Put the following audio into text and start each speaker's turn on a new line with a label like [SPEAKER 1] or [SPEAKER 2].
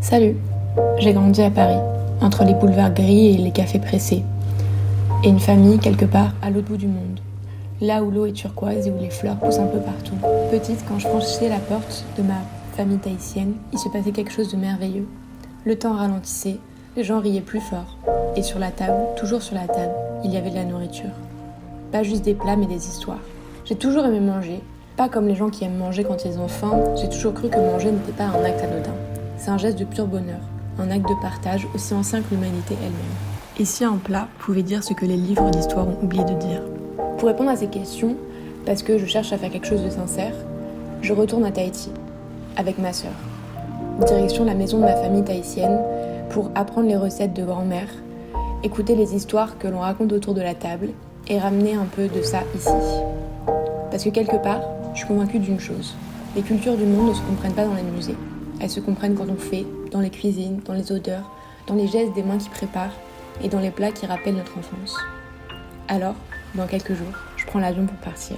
[SPEAKER 1] Salut, j'ai grandi à Paris, entre les boulevards gris et les cafés pressés, et une famille quelque part à l'autre bout du monde, là où l'eau est turquoise et où les fleurs poussent un peu partout. Petite, quand je franchissais la porte de ma famille tahitienne, il se passait quelque chose de merveilleux. Le temps ralentissait, les gens riaient plus fort, et sur la table, toujours sur la table, il y avait de la nourriture. Pas juste des plats, mais des histoires. J'ai toujours aimé manger, pas comme les gens qui aiment manger quand ils ont faim, j'ai toujours cru que manger n'était pas un acte anodin. C'est un geste de pur bonheur, un acte de partage aussi ancien que l'humanité elle-même. Et si un plat pouvait dire ce que les livres d'histoire ont oublié de dire? Pour répondre à ces questions, parce que je cherche à faire quelque chose de sincère, je retourne à Tahiti, avec ma sœur. Direction la maison de ma famille tahitienne, pour apprendre les recettes de grand-mère, écouter les histoires que l'on raconte autour de la table, et ramener un peu de ça ici. Parce que quelque part, je suis convaincue d'une chose, les cultures du monde ne se comprennent pas dans les musées. Elles se comprennent quand on fait, dans les cuisines, dans les odeurs, dans les gestes des mains qui préparent et dans les plats qui rappellent notre enfance. Alors, dans quelques jours, je prends l'avion pour partir.